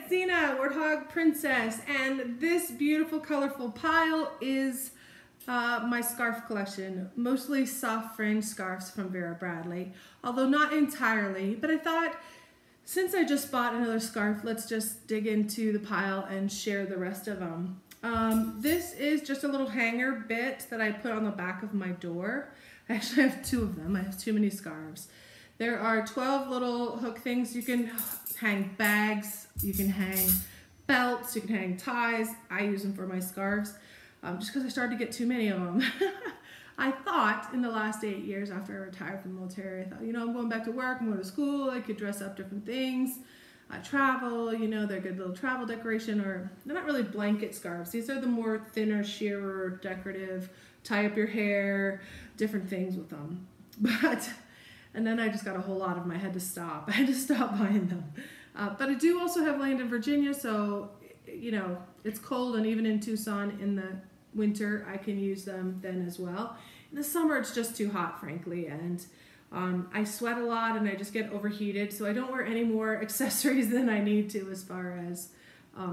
it's Dina, Warthog Princess, and this beautiful colorful pile is my scarf collection, mostly soft fringe scarves from Vera Bradley, although not entirely, but I thought since I just bought another scarf, let's just dig into the pile and share the rest of them. This is just a little hanger bit that I put on the back of my door. I actually have two of them. I have too many scarves. There are 12 little hook things. You can hang bags, you can hang belts, you can hang ties. I use them for my scarves just because I started to get too many of them. I thought in the last 8 years after I retired from the military, I thought, you know, I'm going back to work, I'm going to school, I could dress up different things. I travel, you know, they're good little travel decoration, or they're not really blanket scarves. These are the more thinner, sheerer, decorative, tie up your hair, different things with them. And then I just got a whole lot of them. I had to stop. I had to stop buying them. But I do also have land in Virginia, so, you know, it's cold, and even in Tucson in the winter, I can use them then as well. In the summer, it's just too hot, frankly, and I sweat a lot and I just get overheated, so I don't wear any more accessories than I need to as far as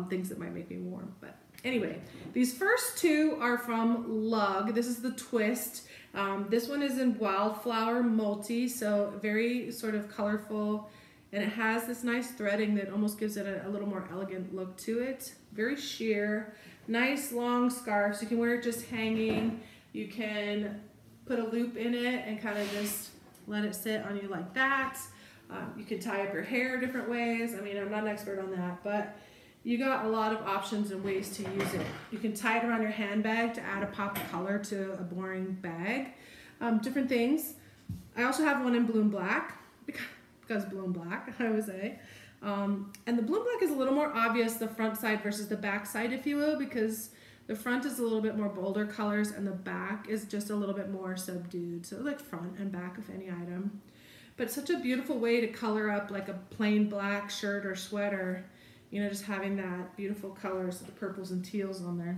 things that might make me warm. But anyway, these first two are from Lug. This is the twist. This one is in Wildflower Multi, so very sort of colorful, and it has this nice threading that almost gives it a little more elegant look to it. Very sheer, nice long scarf, so you can wear it just hanging. You can put a loop in it and kind of just let it sit on you like that. You can tie up your hair different ways. I mean, I'm not an expert on that, but you got a lot of options and ways to use it. You can tie it around your handbag to add a pop of color to a boring bag. Different things. I also have one in Bloom Black, because Bloom Black, I would say. And the Bloom Black is a little more obvious, the front side versus the back side, if you will, because the front is a little bit more bolder colors and the back is just a little bit more subdued. So like front and back of any item. But such a beautiful way to color up like a plain black shirt or sweater. You know, just having that beautiful colors, the purples and teals on there.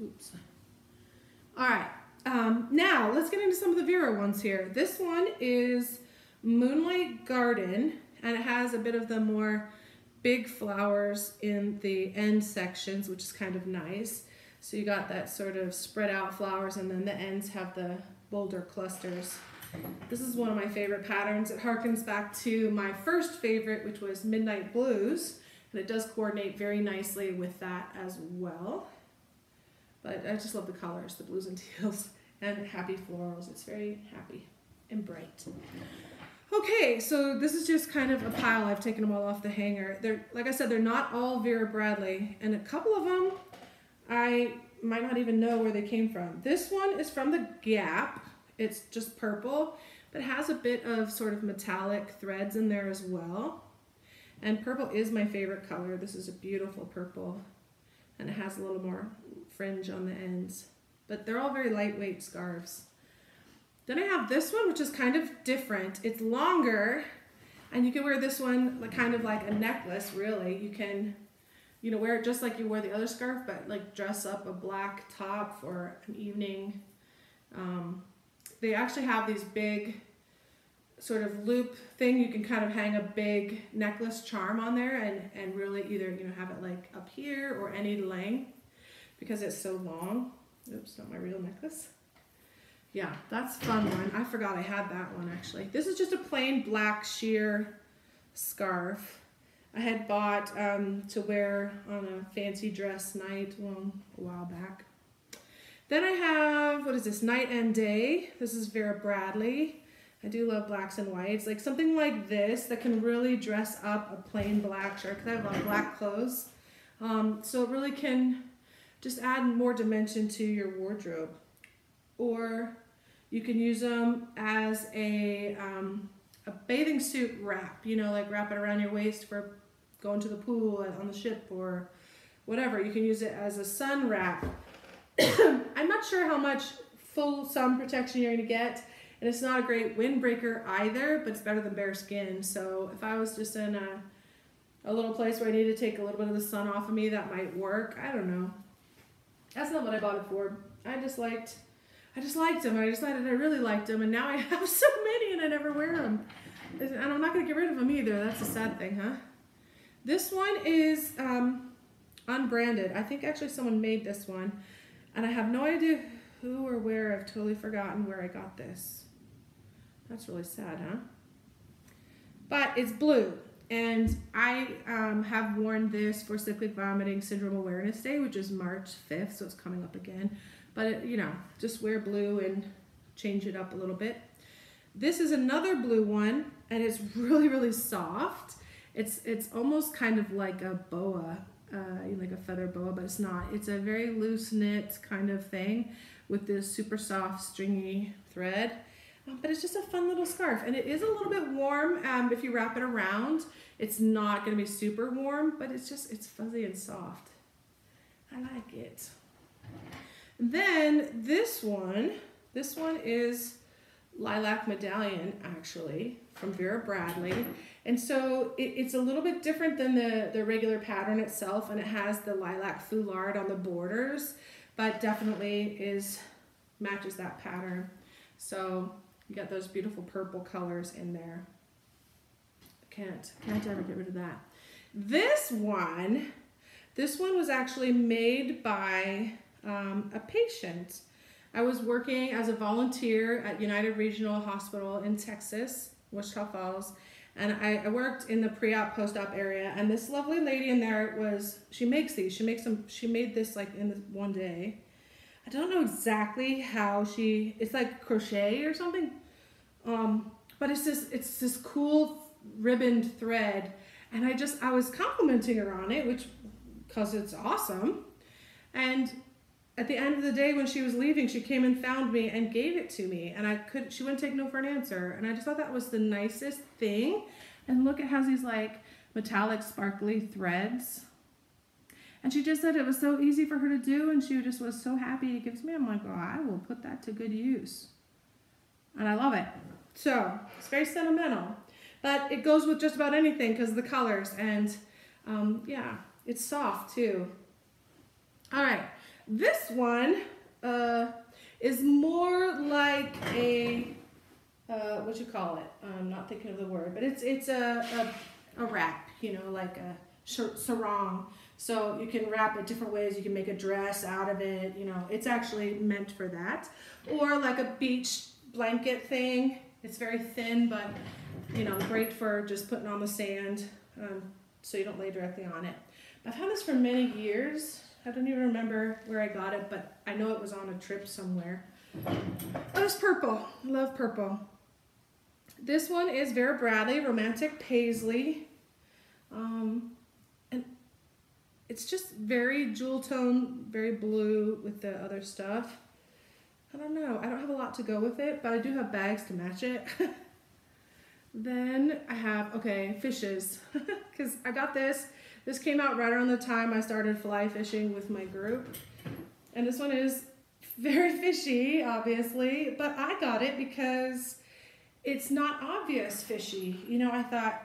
Oops. All right, now let's get into some of the Vera ones here. This one is Moonlight Garden, and it has a bit of the more big flowers in the end sections, which is kind of nice. So you got that sort of spread out flowers, and then the ends have the bolder clusters. This is one of my favorite patterns. It harkens back to my first favorite, which was Midnight Blues. And it does coordinate very nicely with that as well. But I just love the colors, the blues and teals, and happy florals. It's very happy and bright. Okay, so this is just kind of a pile. I've taken them all off the hanger. They're, like I said, they're not all Vera Bradley, and a couple of them I might not even know where they came from. This one is from the Gap. It's just purple, but has a bit of sort of metallic threads in there as well. And purple is my favorite color. This is a beautiful purple, and it has a little more fringe on the ends. But they're all very lightweight scarves. Then I have this one, which is kind of different. It's longer, and you can wear this one like kind of like a necklace, really. You can, you know, wear it just like you wear the other scarf, but like dress up a black top for an evening. They actually have these big sort of loop thing. You can kind of hang a big necklace charm on there and really either, you know, have it like up here or any length because it's so long. Oops, not my real necklace. Yeah, that's a fun one. I forgot I had that one actually. This is just a plain black sheer scarf I had bought to wear on a fancy dress night a while back. Then I have, what is this, Night and Day. This is Vera Bradley. I do love blacks and whites. Like something like this that can really dress up a plain black shirt, because I have a lot of black clothes. So it really can just add more dimension to your wardrobe. Or you can use them as a bathing suit wrap, you know, like wrap it around your waist for going to the pool on the ship or whatever. You can use it as a sun wrap. I'm not sure how much full sun protection you're going to get, and it's not a great windbreaker either, but it's better than bare skin. So if I was just in a little place where I needed to take a little bit of the sun off of me, that might work. I don't know. That's not what I bought it for. I just liked them. I decided I really liked them, and now I have so many and I never wear them. And I'm not going to get rid of them either. That's a sad thing, huh? This one is unbranded. I think actually someone made this one, and I have no idea who or where. I've totally forgotten where I got this. That's really sad, huh? But it's blue, and I have worn this for Cyclic Vomiting Syndrome Awareness Day, which is March 5th, so it's coming up again. But you know, just wear blue and change it up a little bit. This is another blue one, and it's really, really soft. It's almost kind of like a boa, like a feather boa, but it's not. It's a very loose knit kind of thing with this super soft stringy thread. But it's just a fun little scarf, and it is a little bit warm if you wrap it around. It's not going to be super warm, but it's fuzzy and soft. I like it. Then this one is Lilac Medallion, actually, from Vera Bradley. And so it's a little bit different than the regular pattern itself, and it has the lilac foulard on the borders, but definitely matches that pattern. So you got those beautiful purple colors in there. Can't ever get rid of that. This one was actually made by a patient. I was working as a volunteer at United Regional Hospital in Texas, Wichita Falls, and I worked in the pre-op, post-op area, and this lovely lady in there she makes these. She made this like in one day. I don't know exactly how it's like crochet or something, but it's this cool ribboned thread, and I was complimenting her on it, because it's awesome. And at the end of the day, when she was leaving, she came and found me and gave it to me, and she wouldn't take no for an answer. And I just thought that was the nicest thing. And look, it has these like metallic sparkly threads. And she just said it was so easy for her to do, and she just was so happy to give to me. I'm like, oh, I will put that to good use. And I love it. So it's very sentimental, but it goes with just about anything because of the colors. And yeah, it's soft too. All right. This one is more like a, what you call it? I'm not thinking of the word, but it's a wrap, you know, like a sarong. So you can wrap it different ways. You can make a dress out of it, you know. It's actually meant for that. Or like a beach blanket thing. It's very thin, but, you know, great for just putting on the sand so you don't lay directly on it. I've had this for many years. I don't even remember where I got it, but I know it was on a trip somewhere. But it's purple. I love purple. This one is Vera Bradley, Romantic Paisley. And it's just very jewel tone, very blue with the other stuff. I don't know. I don't have a lot to go with it, but I do have bags to match it. Then I have, fishes. Because I got this. This came out right around the time I started fly fishing with my group. And this one is very fishy, obviously, but I got it because it's not obvious fishy. You know, I thought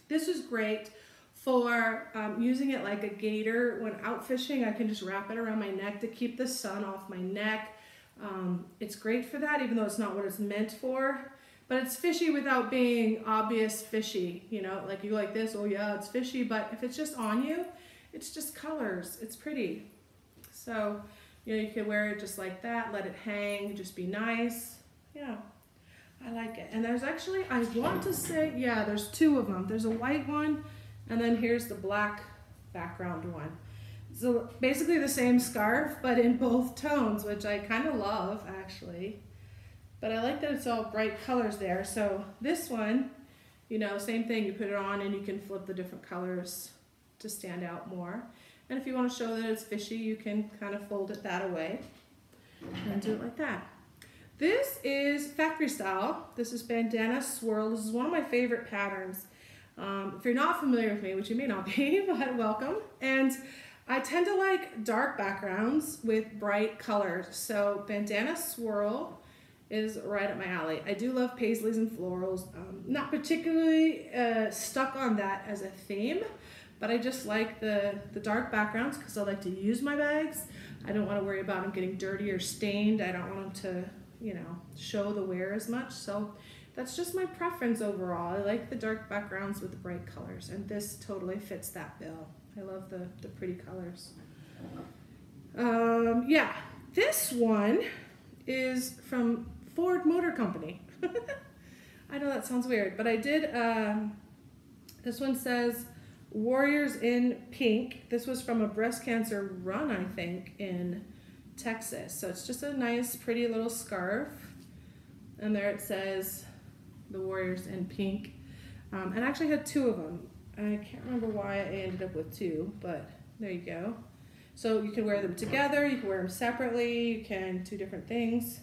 this was great for using it like a gaiter. When out fishing, I can just wrap it around my neck to keep the sun off my neck. It's great for that, even though it's not what it's meant for. But it's fishy without being obvious fishy, you know, like you go like this, oh yeah, it's fishy, but if it's just on you, it's just colors, it's pretty. So, you know, you can wear it just like that, let it hang, just be nice. Yeah, I like it. And there's actually, I want to say, yeah, there's two of them. There's a white one, and then here's the black background one. So basically the same scarf, but in both tones, which I kind of love, actually. But I like that it's all bright colors there. So this one, you know, same thing. You put it on and you can flip the different colors to stand out more. And if you want to show that it's fishy, you can kind of fold it that way and do it like that. This is factory style. This is Bandanna Swirl. This is one of my favorite patterns. If you're not familiar with me, which you may not be, but welcome. And I tend to like dark backgrounds with bright colors. So Bandanna Swirl is right up my alley. I do love paisleys and florals. Not particularly stuck on that as a theme, but I just like the dark backgrounds because I like to use my bags. I don't want to worry about them getting dirty or stained. I don't want them to, you know, show the wear as much. So that's just my preference overall. I like the dark backgrounds with the bright colors, and this totally fits that bill. I love the pretty colors. Yeah, this one is from Ford Motor Company. I know that sounds weird, but I did, this one says Warriors in Pink. This was from a breast cancer run, I think, in Texas. So it's just a nice, pretty little scarf. And there it says the Warriors in Pink. And I actually had two of them. I can't remember why I ended up with two, but there you go. So you can wear them together, you can wear them separately, you can do different things.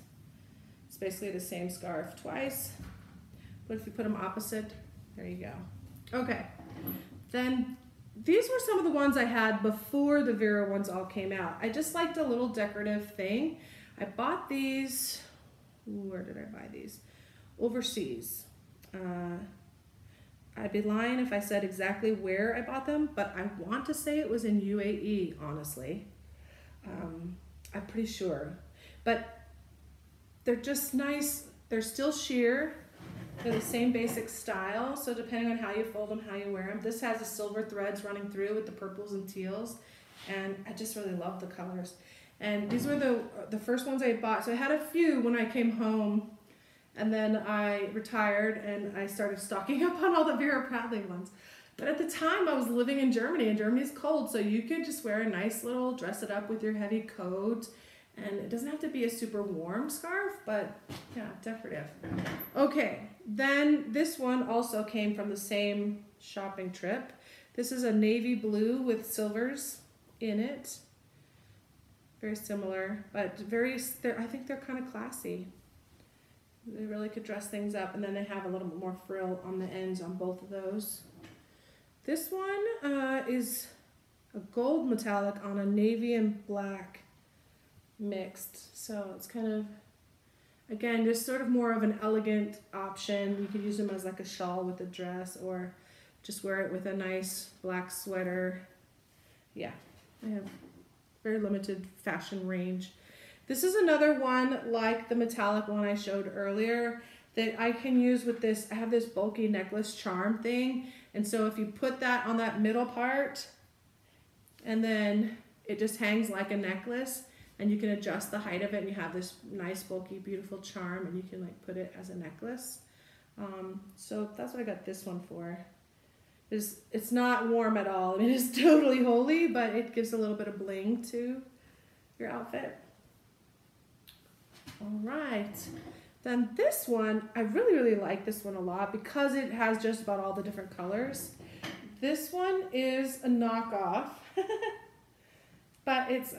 It's basically the same scarf twice, but if you put them opposite, there you go. Okay, then these were some of the ones I had before the Vera ones all came out. I just liked a little decorative thing. I bought these, where did I buy these? Overseas. I'd be lying if I said exactly where I bought them, but I want to say it was in UAE, honestly. I'm pretty sure. But they're just nice. They're still sheer. They're the same basic style, so depending on how you fold them, how you wear them. This has the silver threads running through with the purples and teals, and I just really love the colors. And these were the first ones I bought. So I had a few when I came home, and then I retired and I started stocking up on all the Vera Bradley ones. But at the time I was living in Germany, and Germany's cold, so you could just wear a nice little, dress it up with your heavy coat. And it doesn't have to be a super warm scarf, but yeah, decorative. Okay, then this one also came from the same shopping trip. This is a navy blue with silvers in it. Very similar, but I think they're kind of classy. They really could dress things up, and then they have a little bit more frill on the ends on both of those. This one is a gold metallic on a navy and black mixed, so it's kind of, again, just sort of more of an elegant option. You could use them as like a shawl with a dress, or just wear it with a nice black sweater. Yeah, I have very limited fashion range. This is another one like the metallic one I showed earlier that I can use with this. I have this bulky necklace charm thing, and so if you put that on that middle part, and then it just hangs like a necklace, and you can adjust the height of it, and you have this nice bulky beautiful charm, and you can like put it as a necklace. So that's what I got this one for. It's not warm at all. I mean, it's totally holy, but it gives a little bit of bling to your outfit. All right, then this one, I really like this one a lot because it has just about all the different colors. This one is a knockoff, but it's,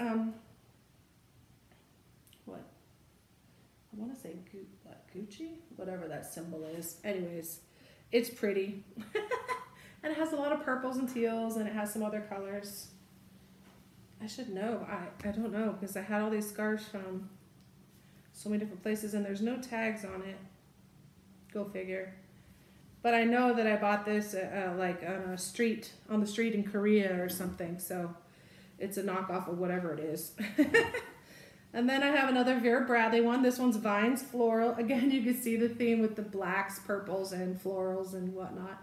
what? I want to say Gucci? Whatever that symbol is. Anyways, it's pretty. And it has a lot of purples and teals, and it has some other colors. I should know. I don't know, because I had all these scarves from so many different places, and there's no tags on it. Go figure. But I know that I bought this like on the street in Korea or something, so it's a knockoff of whatever it is. And then I have another Vera Bradley one. This one's Vines Floral. Again, you can see the theme with the blacks, purples, and florals and whatnot.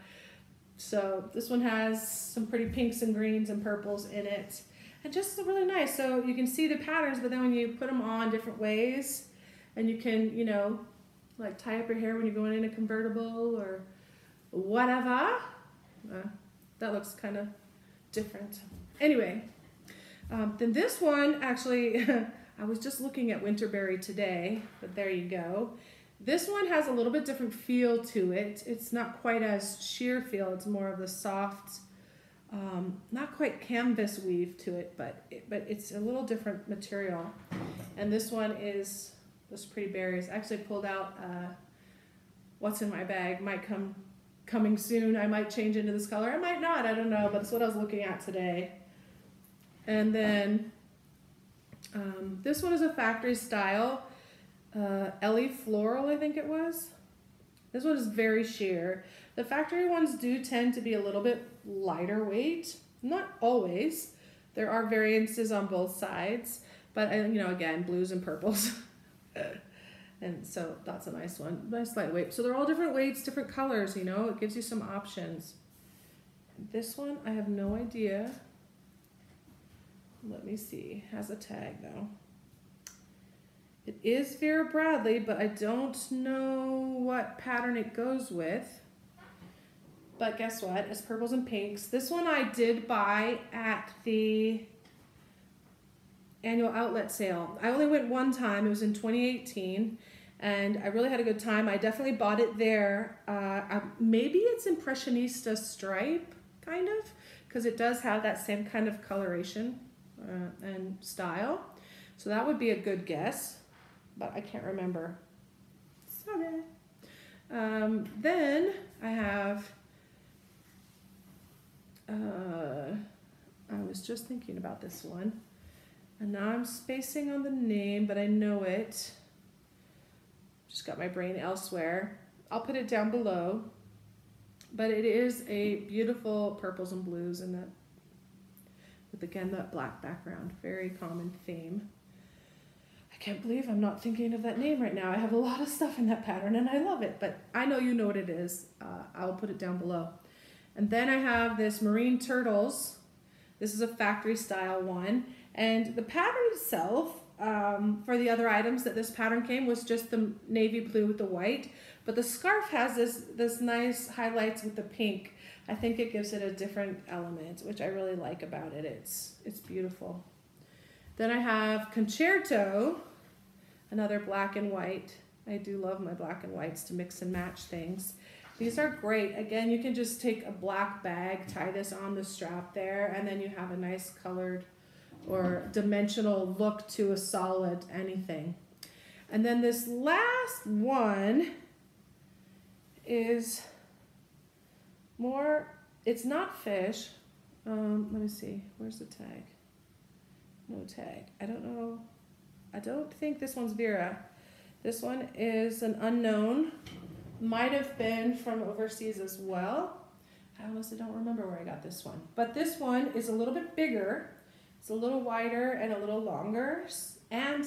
So this one has some pretty pinks and greens and purples in it. And just really nice. So you can see the patterns, but then when you put them on different ways, and you can, you know, like tie up your hair when you're going in a convertible or whatever. That looks kind of different. Anyway, then this one, actually, I was just looking at Winterberry today, but there you go. This one has a little bit different feel to it. It's not quite as sheer feel. It's more of the soft, not quite canvas weave to it, but it's a little different material. And this one is those pretty berries. I actually pulled out what's in my bag. Might coming soon. I might change into this color. I might not. I don't know, but it's what I was looking at today. And then this one is a factory style. Ellie Floral, I think it was. This one is very sheer. The factory ones do tend to be a little bit lighter weight. Not always. There are variances on both sides, but you know, again, blues and purples. And so that's a nice one, nice lightweight. So they're all different weights, different colors, you know, it gives you some options. This one, I have no idea. Let me see, has a tag though. It is Vera Bradley, but I don't know what pattern it goes with. But guess what, it's purples and pinks. This one I did buy at the annual outlet sale. I only went one time, it was in 2018, and I really had a good time. I definitely bought it there. Maybe it's Impressionista stripe, kind of, because it does have that same kind of coloration and style. So that would be a good guess, but I can't remember. Sorry. Then I have, I was just thinking about this one, and now I'm spacing on the name, but I know it. Just got my brain elsewhere. I'll put it down below, but it is a beautiful purples and blues and that, with again that black background, very common theme. I can't believe I'm not thinking of that name right now. I have a lot of stuff in that pattern and I love it, but I know you know what it is. I'll put it down below. And then I have this Marine Turtles. This is a factory style one. And the pattern itself, for the other items that this pattern came, was just the navy blue with the white. But the scarf has this nice highlights with the pink. I think it gives it a different element, which I really like about it. It's beautiful. Then I have Concerto, another black and white. I do love my black and whites to mix and match things. These are great. Again, you can just take a black bag, tie this on the strap there, and then you have a nice colored or dimensional look to a solid anything. And then this last one is more, it's not fish. Let me see, where's the tag? No tag. I don't know. I don't think this one's Vera. This one is an unknown. Might have been from overseas as well. I honestly don't remember where I got this one. But this one is a little bit bigger. It's a little wider and a little longer. And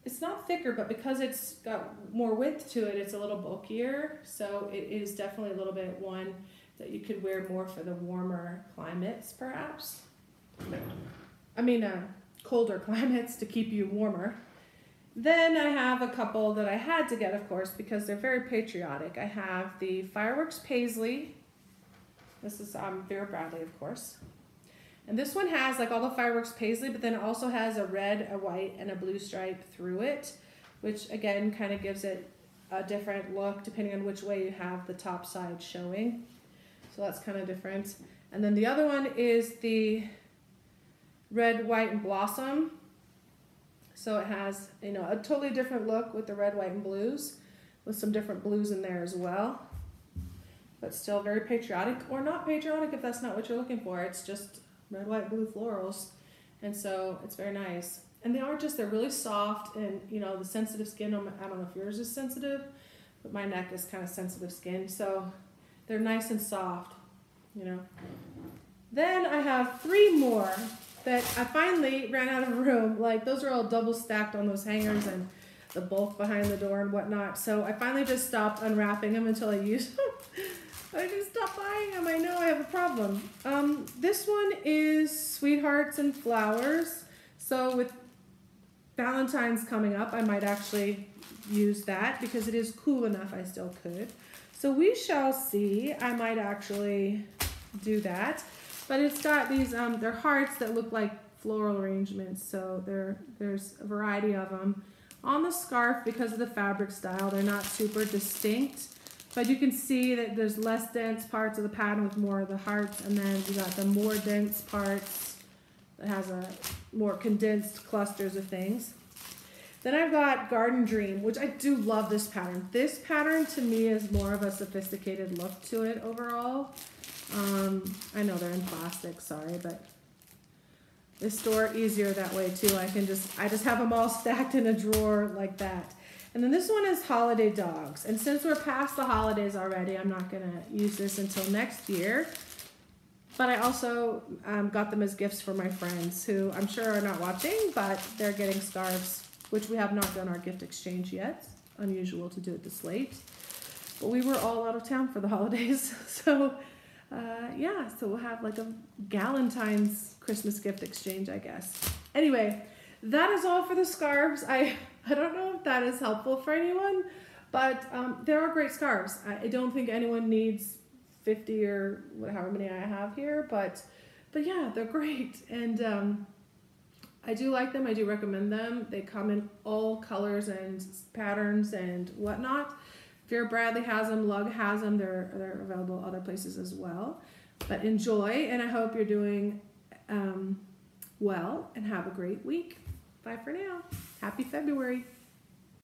it's not thicker, but because it's got more width to it, it's a little bulkier. So it is definitely a little bit one that you could wear more for the warmer climates, perhaps. I mean, colder climates to keep you warmer. Then I have a couple that I had to get, of course, because they're very patriotic. I have the Fireworks Paisley. This is Vera Bradley, of course. And this one has like all the Fireworks Paisley, but then it also has a red, a white, and a blue stripe through it, which again kind of gives it a different look depending on which way you have the top side showing. So that's kind of different. And then the other one is the red, white, and blossom. So it has, you know, a totally different look with the red, white, and blues, with some different blues in there as well. But still very patriotic, or not patriotic if that's not what you're looking for. It's just red, white, blue florals. And so it's very nice. And they are just, they're really soft, and you know, the sensitive skin, I don't know if yours is sensitive, but my neck is kind of sensitive skin. So they're nice and soft, you know. Then I have 3 more that I finally ran out of room. Like, those are all double stacked on those hangers and the bulk behind the door and whatnot. So I finally just stopped unwrapping them until I used them. I just stopped buying them. I know I have a problem. This one is Sweethearts and Flowers. So with Valentine's coming up, I might actually use that because it is cool enough I still could. So we shall see. I might actually do that. But it's got these, they're hearts that look like floral arrangements. So there's a variety of them. On the scarf, because of the fabric style, they're not super distinct. But you can see that there's less dense parts of the pattern with more of the hearts. And then you got the more dense parts that has a more condensed clusters of things. Then I've got Garden Dream, which I do love this pattern. This pattern to me is more of a sophisticated look to it overall. I know they're in plastic, sorry, but they store easier that way too. I just have them all stacked in a drawer like that. And then this one is Holiday Dogs. And since we're past the holidays already, I'm not gonna use this until next year. But I also got them as gifts for my friends who I'm sure are not watching, but they're getting scarves, which we have not done our gift exchange yet. unusual to do it this late. But we were all out of town for the holidays, so yeah, so we'll have like a Galentine's Christmas gift exchange, I guess. Anyway, that is all for the scarves. I don't know if that is helpful for anyone, but there are great scarves. I don't think anyone needs 50 or however many I have here, but yeah, they're great. And I do like them. I do recommend them. They come in all colors and patterns and whatnot. Vera Bradley has them, Lug has them. They're available other places as well. But enjoy, and I hope you're doing well, and have a great week. Bye for now. Happy February.